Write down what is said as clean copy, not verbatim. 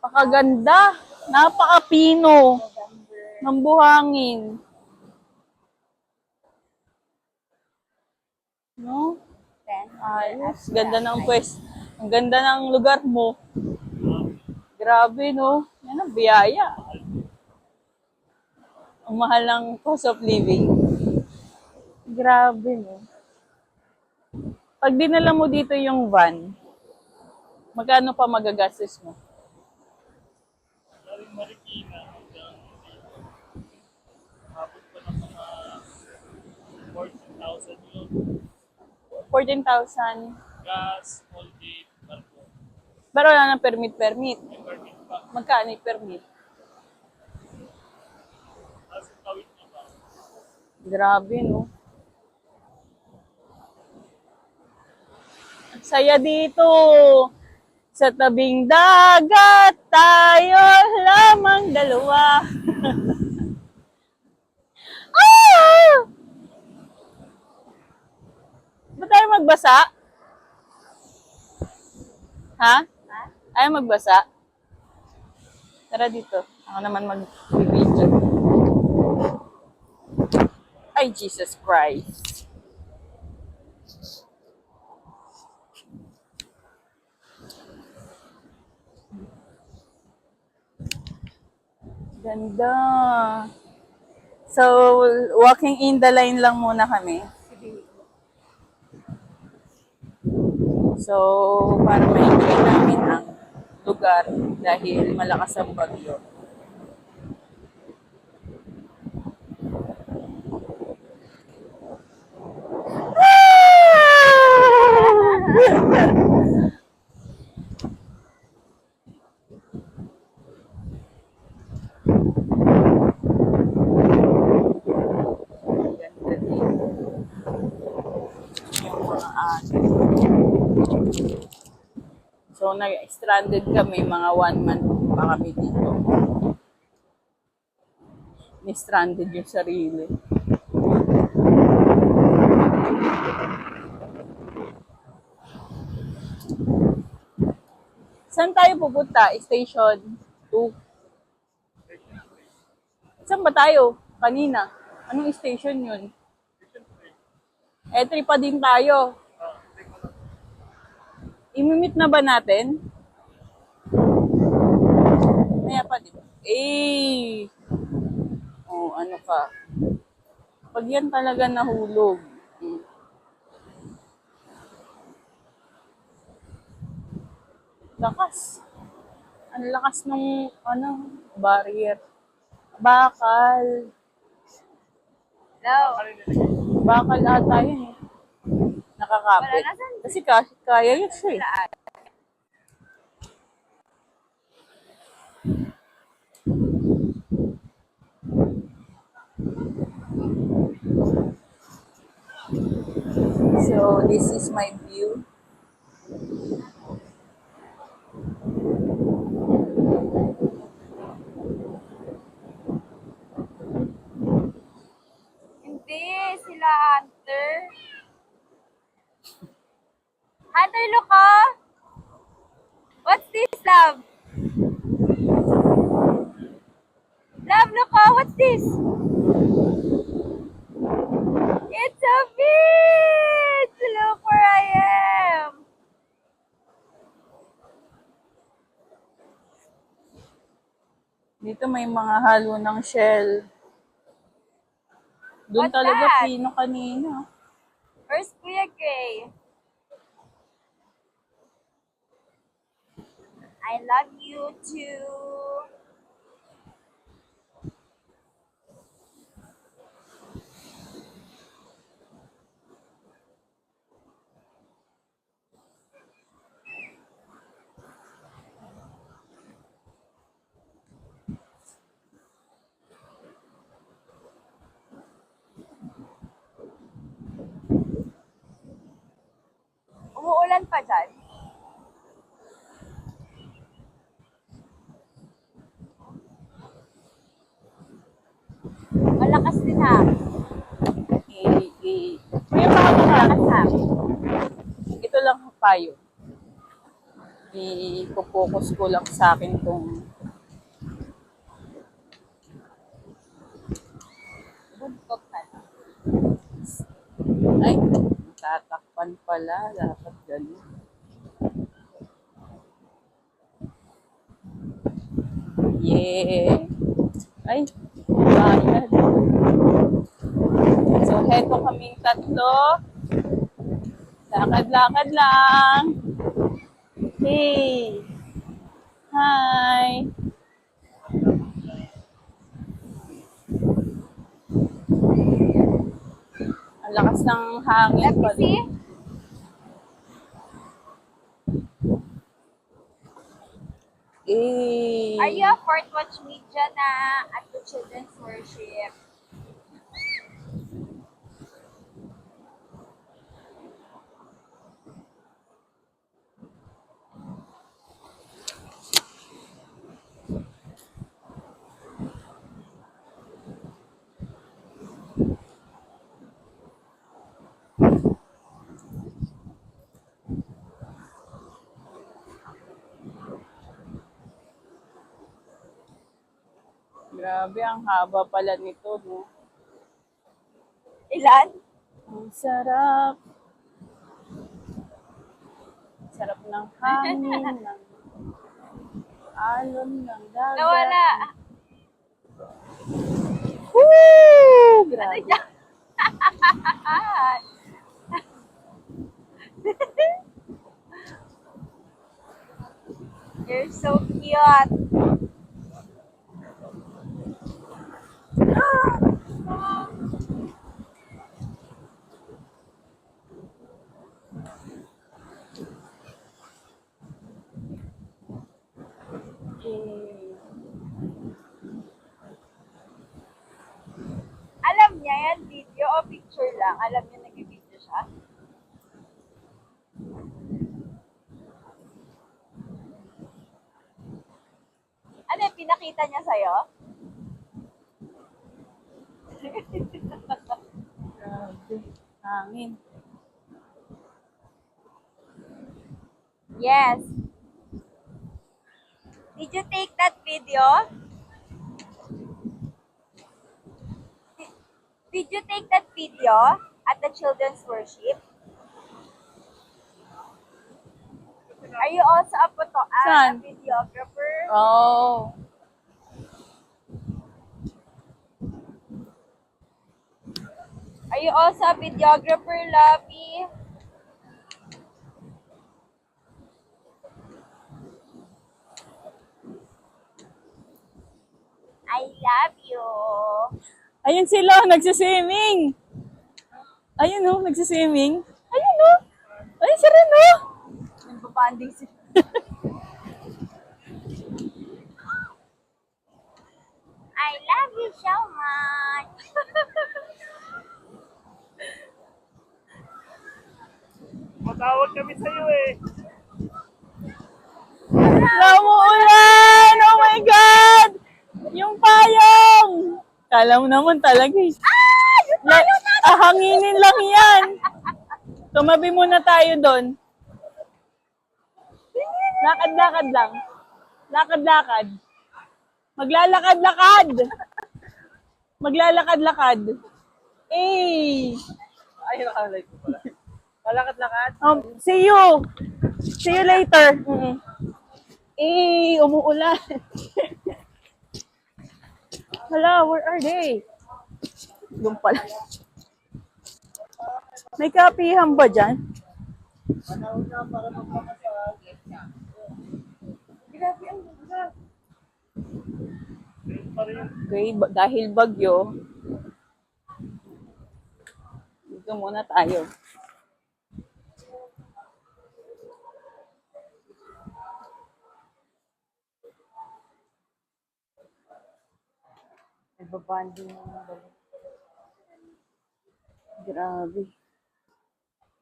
Napakaganda. Napaka-pino ng buhangin. No? Ayos. Ganda ng Ang ganda ng lugar mo. Grabe, no? Yan ang biyaya. Ang mahal ng cost of living. Grabe, no? Pag dinala mo dito yung van, magkano pa magagastos mo? Galing Marikina hanggang abot pa ng mga 14,000 yun. 14,000. Gas, all day, barko. Pero wala nang permit. May permit pa. Magkano yung permit? Tapos tawid na ba? Grabe, no? Ang saya dito. Sa tabing dagat, tayo lamang dalawa. Ah! Ba't tayo magbasa? Ha? Ayaw magbasa? Tara dito. Ako naman mag-video. Ay, Jesus Christ. Ganda. So, walking in the line lang muna kami. So, para ma-enjoy namin ang lugar dahil malakas ang bagyo. Ganda dito. Yung mga So, nag-stranded kami, mga 1 month pa kami dito. Ni-stranded yung sarili. Saan tayo pupunta? Station 2. Saan ba tayo? Kanina. Anong station yun? E3 pa din tayo. Imimit na ba natin? Maya pa, di ba? Eh! Oh, ano ka? Pag yan talaga nahulog. Lakas. Ang lakas ng, barrier. Bakal. Hello. Bakal ata yun eh. Nakakapit. Kasi kaya yun siya eh. So, this is my view. Hindi, sila Hunter. Hunter, look ah! What's this, love? Love, look ah! What's this? It's a beach! Look where I am! Dito may mga halo ng shell. Doon What's talaga that? pino kanina. Where's Kuya Gray? I love you too. Umuulan pa dyan? Malakas din ha. May mga Malakas ha. ito lang ang payo. I-focus ko lang sa akin kung Buntot na lang. ay, tatakpan pala. Dapat ganun. Yeah. Ay, bayad. So, heto kaming tatlo. Lakad-lakad lang. Hey. Hi. Ang lakas ng hangin Let me pa. see. Eh. Are you a Fort Watch Media na at the Children's Worship? Grabe, ang haba pala nito, no? Ilan? Ang sarap. Sarap ng hangin, ng alon, ng dagat. Nawala. Woo! Ano Grabe. yan? You're so cute. Alam niya yan, video o picture lang. Alam niya nag-video siya. Ano yung pinakita niya sa'yo? Grabe. Hangin. Yes. Did you take that video? Did you take that video at the children's worship? Are you also a Saan? videographer? Oh. Are you also a videographer, Lovey? I love you. Ayun sila, nagsiswimming. Ayun oh, nagsiswimming. Ayun oh. Ayun siya rin oh. Nagbabanding si... I love you so much. Matawag kami sa'yo eh. Namuulan! Oh my God! Yung payong! Kala mo naman talaga eh. Hanginin lang yan. Tumabi muna tayo doon. Lakad-lakad lang. Lakad-lakad. Maglalakad-lakad. Maglalakad-lakad. Eh. Ay, nakalight ko pala. Malakad-lakad. See you. See you later. Eh, umuulan. Hala, where are they? Doon pala. May kapihan ba dyan? Panahon na para magpamasal. Grabe ang ganda. Pa rin. Okay, dahil bagyo, dito muna tayo. Nagbabanding ng balik. Grabe.